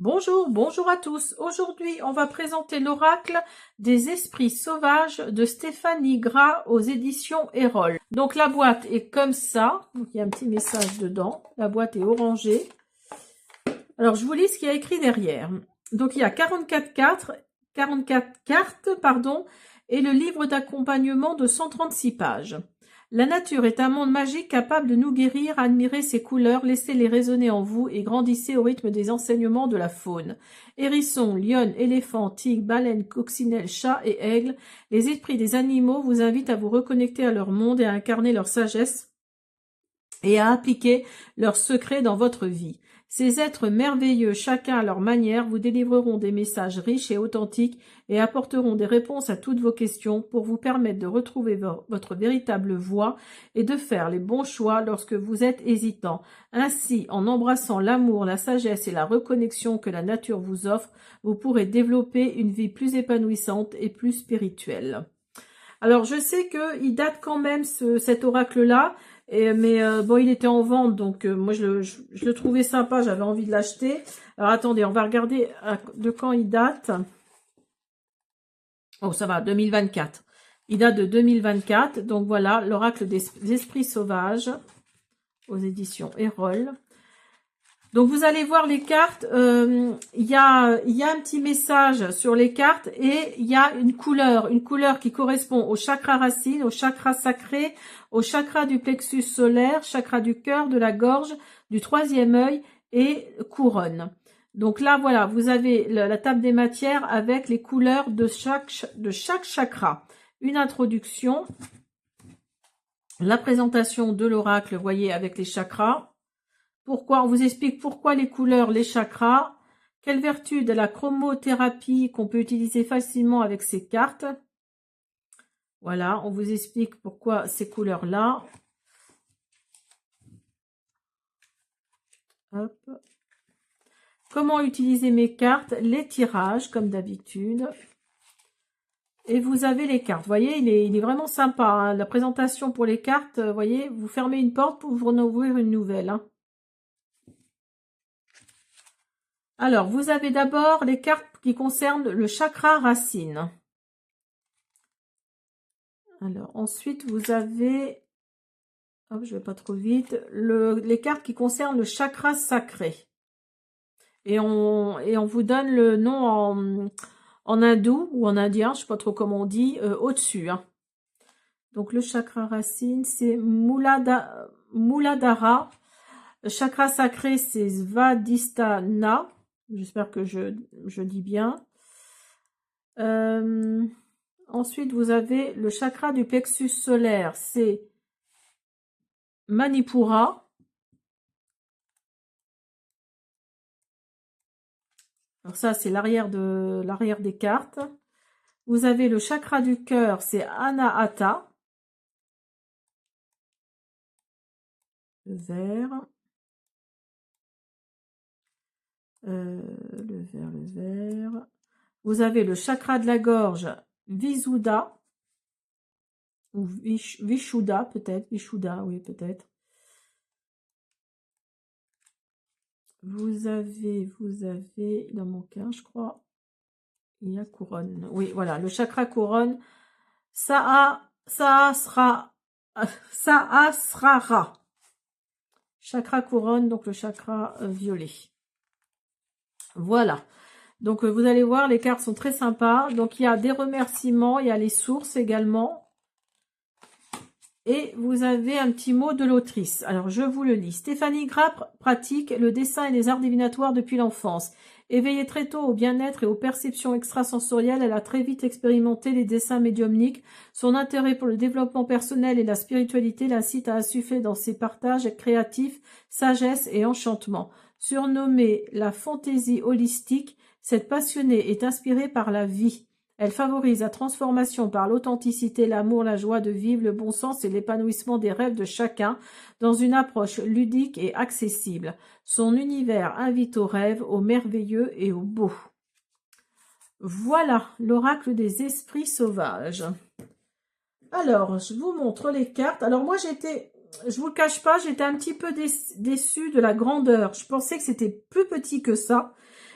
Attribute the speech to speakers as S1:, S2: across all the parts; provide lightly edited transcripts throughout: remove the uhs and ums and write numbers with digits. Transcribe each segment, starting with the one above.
S1: Bonjour, bonjour à tous. Aujourd'hui, on va présenter l'oracle des esprits sauvages de Stéphanie Gras aux éditions Erol. Donc la boîte est comme ça. Donc, il y a un petit message dedans. La boîte est orangée. Alors je vous lis ce qu'il y a écrit derrière. Donc il y a 44 cartes, et le livre d'accompagnement de 136 pages. La nature est un monde magique capable de nous guérir, admirez ses couleurs, laissez-les résonner en vous et grandissez au rythme des enseignements de la faune. Hérissons, lionnes, éléphants, tigres, baleines, coccinelles, chats et aigles, les esprits des animaux vous invitent à vous reconnecter à leur monde et à incarner leur sagesse et à appliquer leurs secrets dans votre vie. Ces êtres merveilleux, chacun à leur manière, vous délivreront des messages riches et authentiques et apporteront des réponses à toutes vos questions pour vous permettre de retrouver votre véritable voie et de faire les bons choix lorsque vous êtes hésitant. Ainsi, en embrassant l'amour, la sagesse et la reconnexion que la nature vous offre, vous pourrez développer une vie plus épanouissante et plus spirituelle. Alors, je sais qu'il date quand même cet oracle-là, mais bon, il était en vente, donc moi je le trouvais sympa, j'avais envie de l'acheter. Alors attendez, on va regarder de quand il date. Oh, ça va, 2024. Il date de 2024, donc voilà, l'oracle des esprits sauvages aux éditions Erol. Donc vous allez voir les cartes, il y a un petit message sur les cartes et il y a une couleur qui correspond au chakra racine, au chakra sacré, au chakra du plexus solaire, chakra du cœur, de la gorge, du troisième œil et couronne. Donc là voilà, vous avez la table des matières avec les couleurs de chaque chakra. Une introduction, la présentation de l'oracle, vous voyez, avec les chakras. Pourquoi on vous explique pourquoi les couleurs, les chakras, quelle vertu de la chromothérapie qu'on peut utiliser facilement avec ces cartes. Voilà, on vous explique pourquoi ces couleurs-là. Hop. Comment utiliser mes cartes, les tirages comme d'habitude. Et vous avez les cartes. Vous voyez, il est vraiment sympa. Hein. La présentation pour les cartes, vous voyez, vous fermez une porte pour vous en ouvrir une nouvelle. Hein. Alors, vous avez d'abord les cartes qui concernent le chakra racine. Alors, ensuite, vous avez, hop, je vais pas trop vite, les cartes qui concernent le chakra sacré. Et on vous donne le nom en hindou ou en indien, je sais pas trop comment on dit, au-dessus. Hein. Donc, le chakra racine, c'est Muladhara. Le chakra sacré, c'est Svadhisthana. J'espère que je dis bien. Ensuite, vous avez le chakra du plexus solaire, c'est Manipura. Alors ça, c'est l'arrière des cartes. Vous avez le chakra du cœur, c'est Anahata. Le vert. Le vert. Vous avez le chakra de la gorge, Visuddha. Ou Vishuddha, peut-être. Vishuddha, oui, peut-être. Vous avez, il en manque un, je crois. Il y a couronne. Oui, voilà, le chakra couronne. Sahasrara. Chakra couronne, donc le chakra violet. Voilà. Donc, vous allez voir, les cartes sont très sympas. Donc, il y a des remerciements, il y a les sources également. Et vous avez un petit mot de l'autrice. Alors, je vous le lis. Stéphanie Gras pratique le dessin et les arts divinatoires depuis l'enfance. Éveillée très tôt au bien-être et aux perceptions extrasensorielles, elle a très vite expérimenté les dessins médiumniques. Son intérêt pour le développement personnel et la spiritualité l'incite à insuffler dans ses partages créatifs, sagesse et enchantement. Surnommée la fantaisie holistique, cette passionnée est inspirée par la vie. Elle favorise la transformation par l'authenticité, l'amour, la joie de vivre, le bon sens et l'épanouissement des rêves de chacun dans une approche ludique et accessible. Son univers invite au rêve, au merveilleux et au beau. Voilà l'oracle des esprits sauvages. Alors, je vous montre les cartes. Alors moi, je vous le cache pas, j'étais un petit peu déçue de la grandeur. Je pensais que c'était plus petit que ça.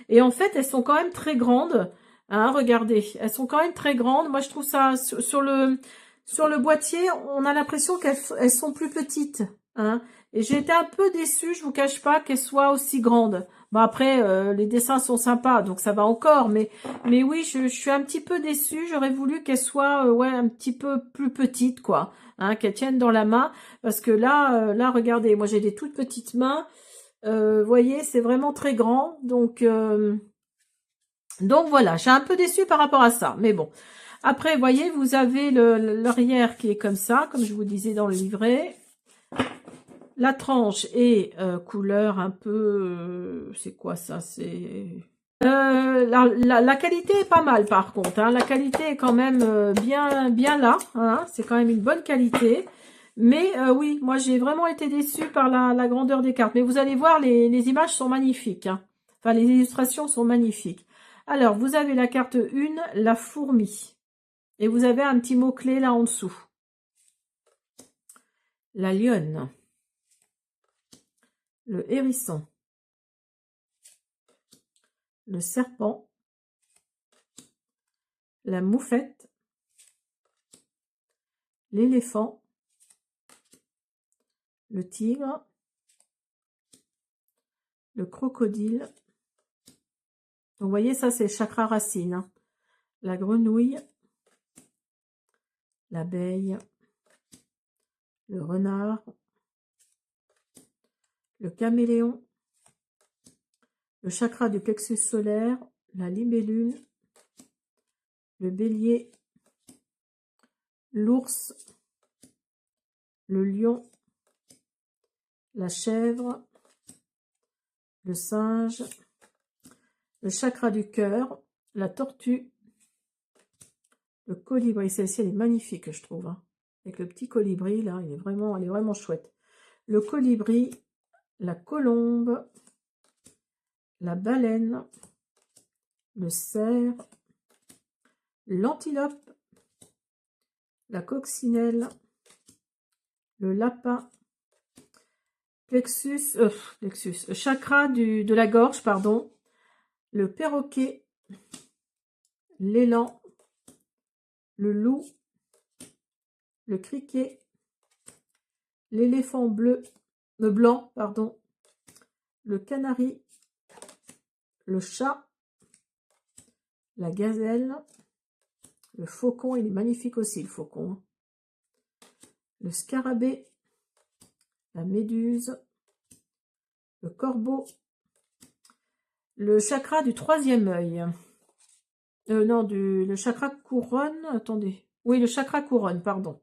S1: Et en fait, elles sont quand même très grandes. Hein, regardez, elles sont quand même très grandes. Moi, je trouve ça sur le boîtier, on a l'impression qu'elles sont plus petites. Hein. Et j'ai été un peu déçue, je vous cache pas, qu'elles soient aussi grandes. Bon après, les dessins sont sympas, donc ça va encore. Mais oui, je suis un petit peu déçue. J'aurais voulu qu'elles soient ouais, un petit peu plus petites, quoi. Hein, qu'elles tiennent dans la main. Parce que là, regardez, moi j'ai des toutes petites mains. Vous voyez, c'est vraiment très grand. Donc voilà, je suis un peu déçue par rapport à ça. Mais bon. Après, vous voyez, vous avez l'arrière qui est comme ça, comme je vous disais dans le livret. La tranche est couleur un peu... c'est quoi ça? C'est... la qualité est pas mal par contre. Hein. La qualité est quand même bien là. Hein. C'est quand même une bonne qualité. Mais oui, moi j'ai vraiment été déçue par la grandeur des cartes. Mais vous allez voir, les images sont magnifiques. Hein. Enfin, les illustrations sont magnifiques. Alors, vous avez la carte 1, la fourmi. Et vous avez un petit mot-clé là en dessous. La lionne. Le hérisson. Le serpent. La moufette. L'éléphant. Le tigre. Le crocodile. Donc, vous voyez, ça, c'est le chakra racine. Hein. La grenouille. L'abeille. Le renard. Le caméléon. Le chakra du plexus solaire. La libellule. Le bélier. L'ours. Le lion. La chèvre. Le singe. Le chakra du cœur. La tortue. Le colibri. Celle-ci, elle est magnifique, je trouve. Hein. Avec le petit colibri, là, elle est vraiment chouette. Le colibri. La colombe, la baleine, le cerf, l'antilope, la coccinelle, le lapin, chakra de la gorge, pardon, le perroquet, l'élan, le loup, le criquet, l'éléphant blanc, pardon, le canari, le chat, la gazelle, le faucon, il est magnifique aussi le faucon, le scarabée, la méduse, le corbeau, le chakra du troisième œil, non, le chakra couronne, attendez, oui, le chakra couronne, pardon.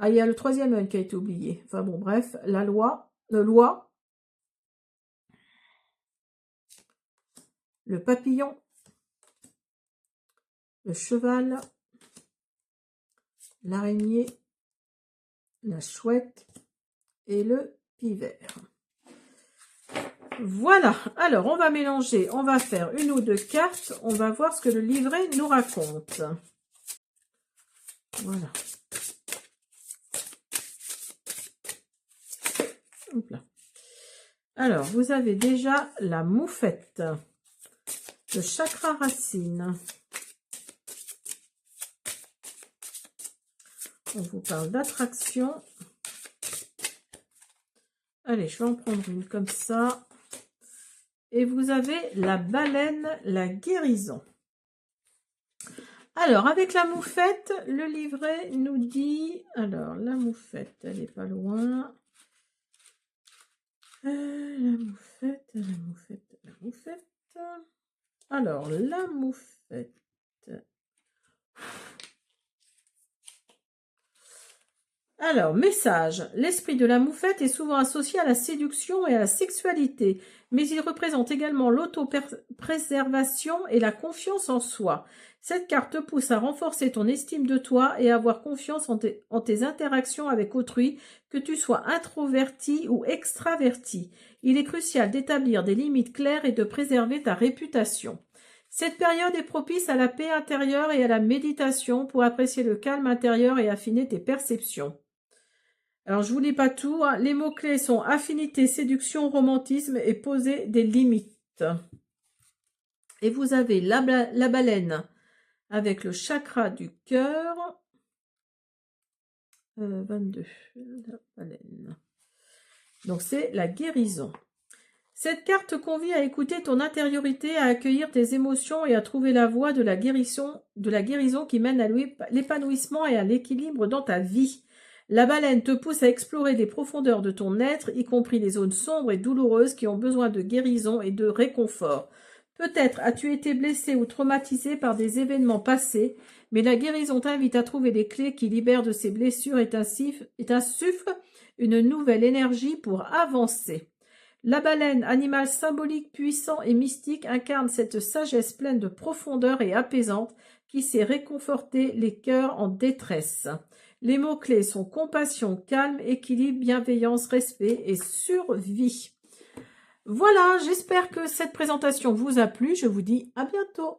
S1: Ah, il y a le troisième œil qui a été oublié. Enfin bon, bref, la loi, le papillon, le cheval, l'araignée, la chouette et le pivert. Voilà, alors on va mélanger, on va faire une ou deux cartes, on va voir ce que le livret nous raconte. Voilà. Hop là. Alors, vous avez déjà la moufette, le chakra racine. On vous parle d'attraction. Allez, je vais en prendre une comme ça. Et vous avez la baleine, la guérison. Alors, avec la moufette, le livret nous dit... Alors, la moufette, elle n'est pas loin. La moufette. Alors, la moufette. Alors, message. L'esprit de la moufette est souvent associé à la séduction et à la sexualité, mais il représente également l'autopréservation et la confiance en soi. Cette carte te pousse à renforcer ton estime de toi et à avoir confiance en tes interactions avec autrui, que tu sois introverti ou extraverti. Il est crucial d'établir des limites claires et de préserver ta réputation. Cette période est propice à la paix intérieure et à la méditation pour apprécier le calme intérieur et affiner tes perceptions. Alors, je vous lis pas tout. Hein. Les mots-clés sont affinité, séduction, romantisme et poser des limites. Et vous avez la baleine avec le chakra du cœur. 22, la baleine. Donc c'est la guérison. Cette carte te convie à écouter ton intériorité, à accueillir tes émotions et à trouver la voie de la guérison qui mène à l'épanouissement et à l'équilibre dans ta vie. La baleine te pousse à explorer les profondeurs de ton être, y compris les zones sombres et douloureuses qui ont besoin de guérison et de réconfort. Peut-être as-tu été blessé ou traumatisé par des événements passés, mais la guérison t'invite à trouver les clés qui libèrent de ces blessures et t'insuffle une nouvelle énergie pour avancer. La baleine, animal symbolique, puissant et mystique, incarne cette sagesse pleine de profondeur et apaisante qui sait réconforter les cœurs en détresse. Les mots-clés sont compassion, calme, équilibre, bienveillance, respect et survie. Voilà, j'espère que cette présentation vous a plu. Je vous dis à bientôt.